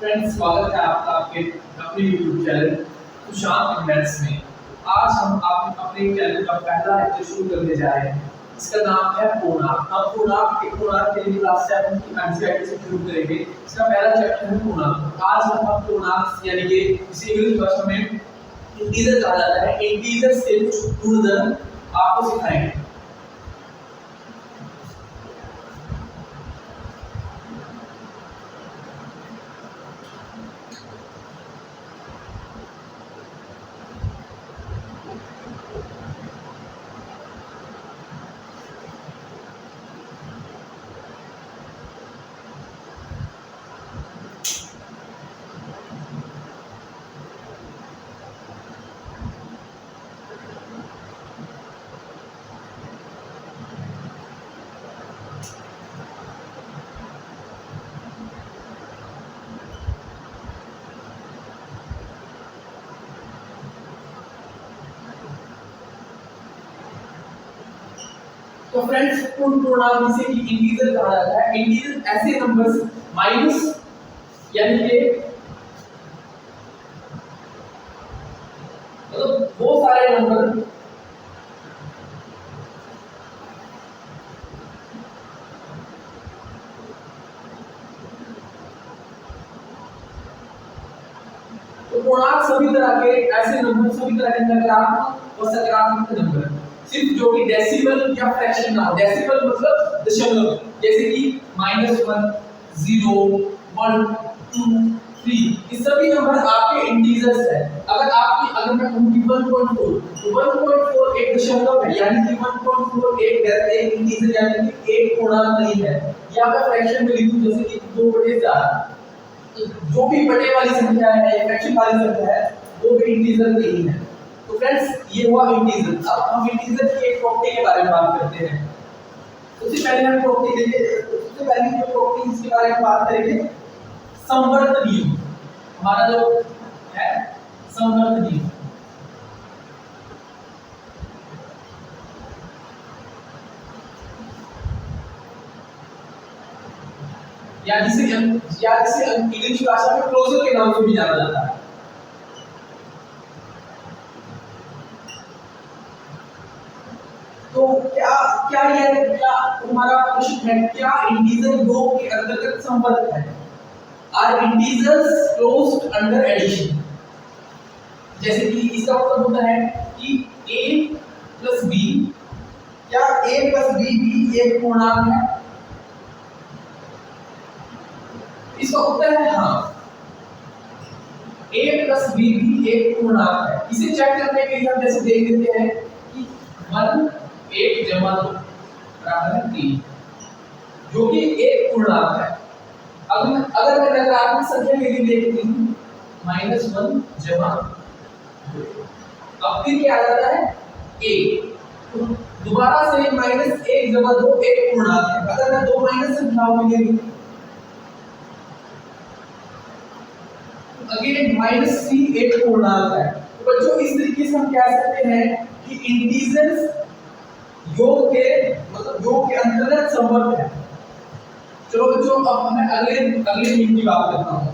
Friends, स्वागत है आपका आपके अपने YouTube चैनल सुशांत मैथ्स में। आज हम आप अपने चैनल का पहला लेक्चर शुरू करने जा रहे हैं। इसका नाम है पूर्णांक। हम पूर्णांक के लिए क्लास 7 की एनसीईआरटी से शुरू करेंगे। इसका पहला चैप्टर है पूर्णांक। आज हम पूर्णांक यानी कि इसे इंग्लिश भाषा में इंटीजर कहा जाता है। इंटीजर से कुछ गुणधर्म आपको सिखाएंगे। तो फ्रेंड्स, पूर्णांक जिसे कि इंटीजर कहा जाता है। इंटीजर ऐसे नंबर्स माइनस यानी कि मतलब वो सारे नंबर तो पूर्णांक सभी तरह के ऐसे नंबर, सभी तरह के नकारात्मक और सकारात्मक नंबर, सिर्फ जो कि डेसिमल या फ्रैक्शन ना हो। डेसिमल मतलब दशमलव, जैसे कि -1, 0, 1, 2, 3, ये सभी नंबर आपके इंटीजर्स है। अगर मैं कहूं कि 1.4 तो 1.4 एक दशमलव है, यानी कि 1.4 एक इंटीजर यानी कि एक पूर्णांक नहीं है। या मैं फ्रैक्शन में लिखूं जैसे कि 2/4, जो भी बटे वाली संख्या है या फ्रैक्शन वाली संख्या है वो भी इंटीजर नहीं है। तो फ्रेंड्स, ये हुआ इंटीजर। अब हम इंटीजर की एक प्रॉपर्टी के बारे में बात करते हैं। सबसे पहले हम प्रॉपर्टी देखिए, सबसे पहली जो प्रॉपर्टी इसके बारे में बात करेंगे, संवर्त नियम। हमारा जो है संवर्त नियम, या जिसे इंग्लिश भाषा में क्लोजर के नाम से भी जाना जाता है। तो क्या हमारा प्रश्न है, क्या इंटीजर योग के अंतर्गत संवर्त है? Are integers closed under addition? जैसे कि इसका मतलब होता है कि a प्लस b, क्या a प्लस b भी एक पूर्णांक है? इसका उत्तर है हाँ, a प्लस b भी एक पूर्णांक है। इसे चेक करने के लिए हम जैसे देख लेते हैं कि 1 जमा 2 बराबर है 3, जो कि एक पूर्णांक है। अगर मैं नकारात्मक संख्या के लिए देखती हूँ -1 जमा 2, अब फिर क्या आ जाता है a। तो दोबारा से -1 जमा 2 एक पूर्णांक है। अगर मैं दो माइनस संख्याओं में ले लूं अगेन -3 एक पूर्णांक है। तो बच्चों, इस तरीके से हम कह सकते हैं कि इंटीजर्स योग के अंतर्गत संवर्त है। चलो बच्चों, अब मैं अगले नियम की बात करता हूं।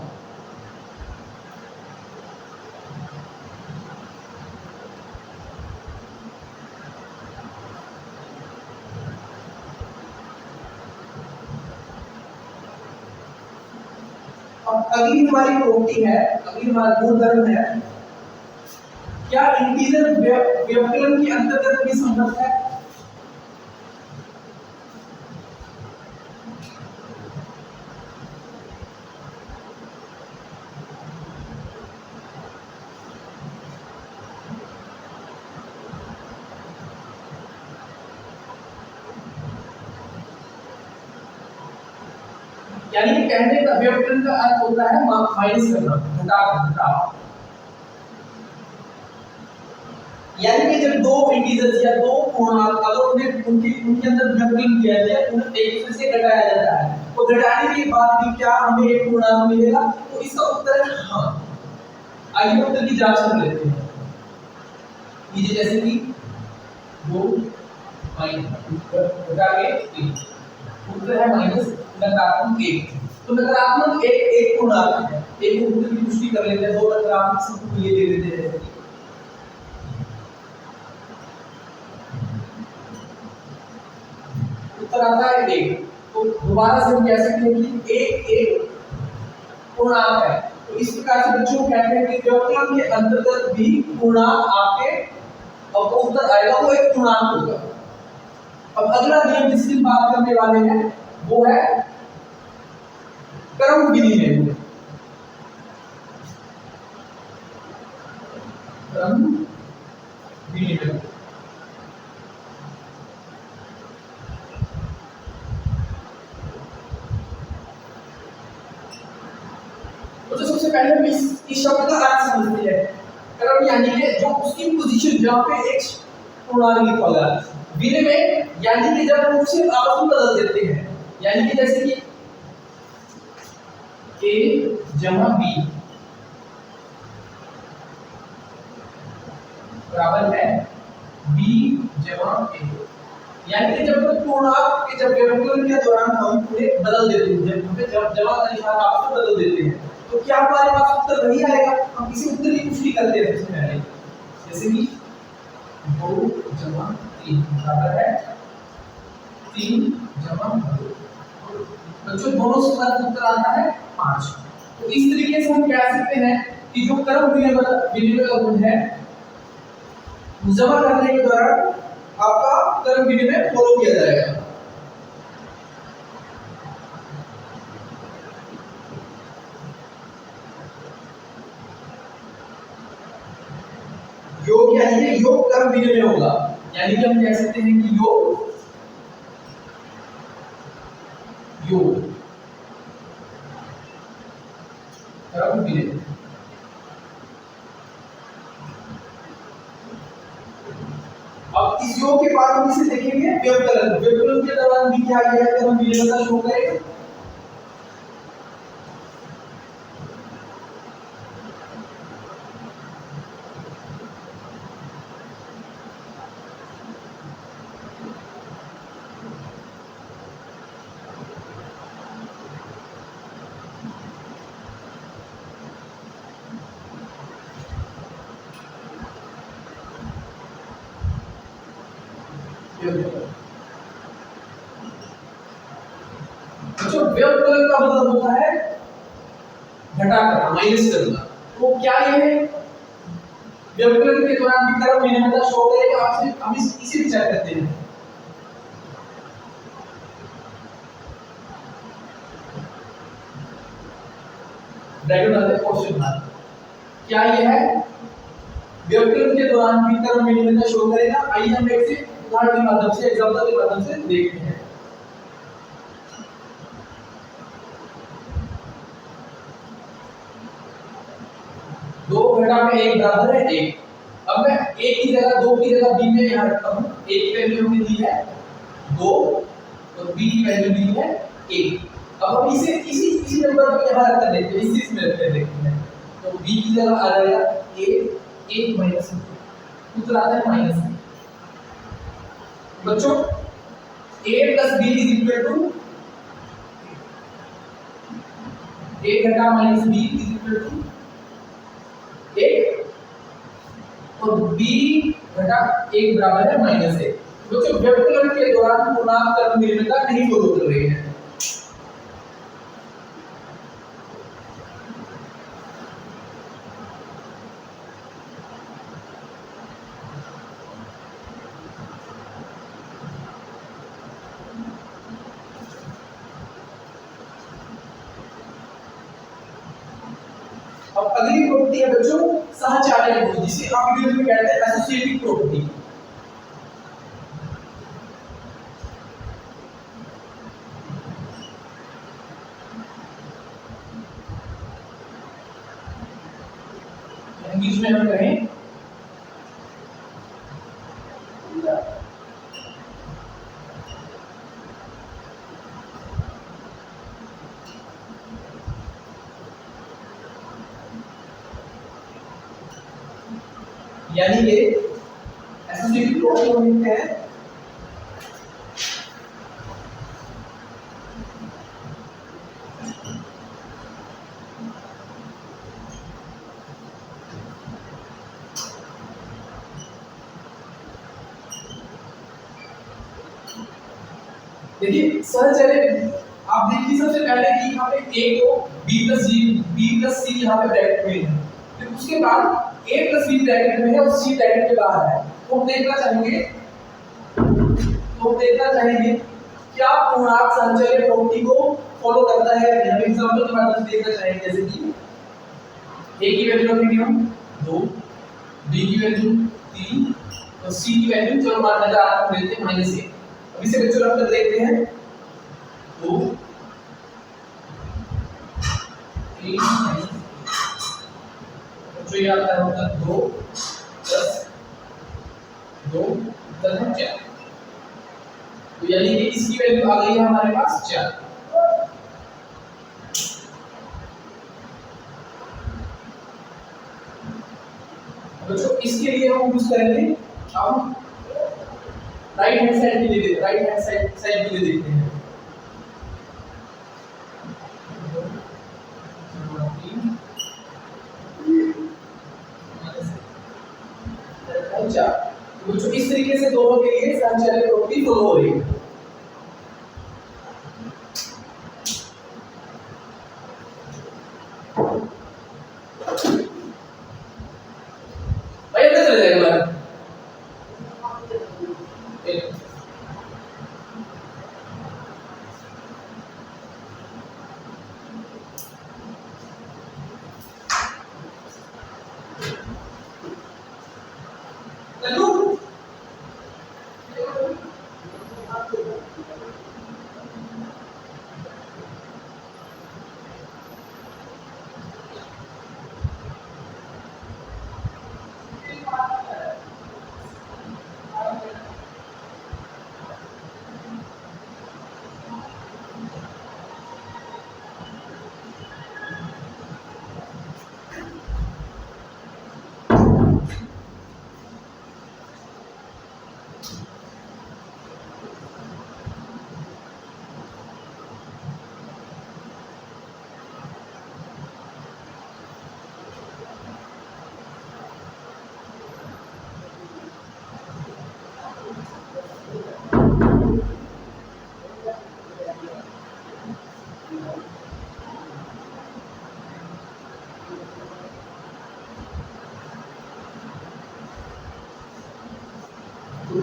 अब अगली हमारी प्रॉपर्टी है, अगली हमारा गुणधर्म है, क्या इंटीजर व्यवकलन के अंतर्गत भी संवर्त है? यानी कि कहने का व्यवकलन का अर्थ होता है माइनस करना, घटाव। यानी कि जब दो इंटीजर्स या दो पूर्णांक अगर उनके अंदर व्यवकलन किया जाए, उन्हें एक दूसरे से घटाया जाता है, तो घटाने के बाद भी क्या हमें एक पूर्णांक मिलेगा? तो इसका उत्तर है हाँ। आइए उत्तर की जांच कर लेते हैं। ये जैसे कि 2 घटा के 3, उत्तर है -1। तो नकारात्मक एक एक पूर्णांक है, एक उत्तर की पुष्टि कर लेते हैं, दो नकारात्मक सबको ये दे देते हैं। उत्तर आता है एक। तो दोबारा से हम कह सकते हैं कि एक एक पूर्णांक है। तो इस प्रकार से बच्चों कहते हैं कि व्यवकलन के अंतर्गत भी पूर्णांक आपके अब उत्तर आएगा, वो एक पूर्णांक होगा। अब अगला नियम जिसकी बात करने वाले हैं वो है क्रम विनिमय। क्रम विनिमय तो सबसे पहले हम इस शब्द का अर्थ समझते हैं। क्रम यानी कि जो उसकी पोजीशन जहां पे एक पूर्णांक लिखा होगा। विनिमय यानी कि जब हम उसे आपस में बदल देते हैं, यानी कि जैसे कि a जमा b बराबर है b जमा a, यानी कि जब पूर्णांक के जब व्यवकलन के दौरान हम उन्हें बदल देते हैं, जब जमा का निशान आपस में बदल देते हैं, तो क्या हमारे पास उत्तर वही आएगा। हम किसी उत्तर की पुष्टि करते हैं सबसे पहले, जैसे कि 2 जमा 3 बराबर है 3 जमा 2। बच्चों दोनों से उत्तर आता है 5। तो इस तरीके से हम कह सकते हैं कि जो क्रम विनिमय का गुण है, जमा करने के दौरान आपका क्रम विनिमय फॉलो किया जाएगा। योग यानी कि योग क्रम विनिमय होगा, यानी कि हम कह सकते हैं कि योग क्रम विनिमय। अब इस योग के बाद हम इसे देखेंगे व्यवकलन। व्यवकलन के दौरान भी क्या आएगा, क्रम विनिमय का शो करेगा। जो व्यवकलन का मतलब होता है घटा करना, माइनस करना। तो क्या ये है व्यवकलन के दौरान भी क्रम विनिमय शो करेगा। हम इसे भी चेक करते हैं। ब्रैकेट डालते हैं क्वेश्चन मार्क। क्या ये है व्यवकलन के दौरान भी क्रम विनिमय शो करेगा। आइए हम एक से उदाहरण के माध्यम से, एग्जांपल के माध्यम से देखते हैं। दो घटा में एक बराबर है एक। अब मैं एक की जगह दो की जगह बी में यहाँ रखता हूँ। ए की वैल्यू हमने दी है 2 और बी की वैल्यू दी है 1। अब हम इसे इसी नंबर को यहाँ रख कर देखते हैं, इसी में रख कर देखते हैं। तो बी की जगह आ जाएगा a 1 माइनस, उत्तर आता है माइनस। बच्चों a plus b is equal to a घटा minus b is equal to 1 और b घटा 1 बराबर है माइनस 1। बच्चों व्यवकलन के दौरान पूर्णांक क्रम विनिमय का नहीं फॉलो कर रहे हैं। अब अगली प्रॉपर्टी है बच्चों सहचार्य गुण, जिसे आप इंग्लिश में कहते हैं एसोसिएटिव प्रॉपर्टी। इंग्लिश में हम कहें यानी कि एसोसिएटिव प्रॉपर्टी लिखते हैं देखिए सहचर्य आप देखिए सबसे पहले कि यहाँ पे a को b+c यहाँ पे ब्रैकेट में है, फिर उसके बाद a+b ब्रैकेट में है और c ब्रैकेट के बाहर है। तो हम देखना चाहेंगे क्या पूर्णांक सहचर्य प्रॉपर्टी को फॉलो करता है। हम एग्जांपल के माध्यम से देखना चाहेंगे, जैसे कि a की वैल्यू रखेंगे हम 2, b की वैल्यू 3 और c की वैल्यू चलो मान लेते हैं आप लेते हैं -1। अब इसे बच्चों रख कर देखते हैं 2 3 जो ये आता है होगा 2 10 2 10 4। तो यानी कि इसकी वैल्यू आ गई है हमारे पास 4। बच्चों इसके लिए हम यूज करेंगे, हम राइट हैंड साइड के लिए देखते हैं। अच्छा बच्चों इस तरीके से दोनों के लिए सहचर्य प्रॉपर्टी फॉलो हो रही है। भाई अंदर चले जाएगा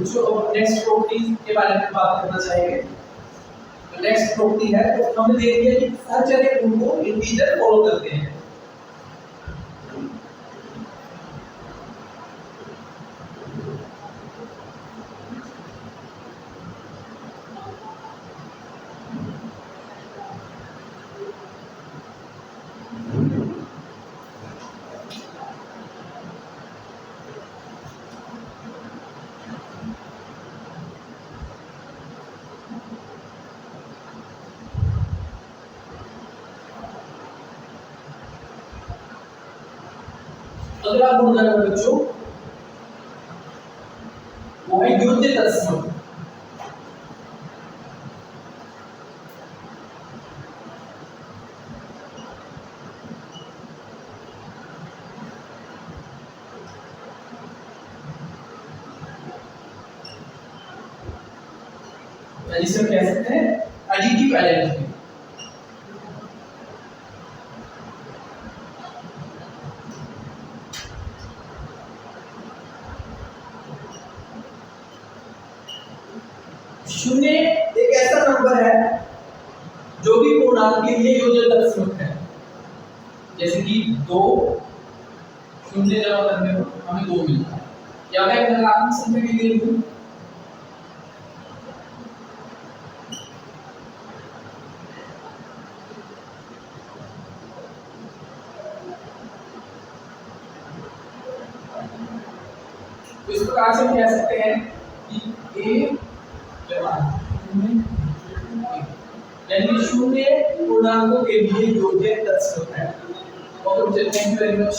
जो नेक्स्ट प्रॉपर्टी के बारे में बात करना चाहेंगे। तो नेक्स्ट प्रॉपर्टी है, तो हमने देख लिया कि सहचर्य गुण को इंटीजर फॉलो करते हैं। अगला गुणधर्म है बच्चों वो है युज्य तत्सम। जिसे कह सकते हैं एडिटिव आइडेंटिटी। शून्य एक ऐसा नंबर है जो भी पूर्णांक के लिए योज्य तत्सम है। जैसे कि 2 शून्य जमा करने पर हमें 2 मिलता है, या मैं एक नकारात्मक संख्या के लिए लिखूं तो इस प्रकार से हम कह सकते हैं कि a यानी शून्य पूर्णांकों के लिए योज्य तत्सम है। Thank you very much.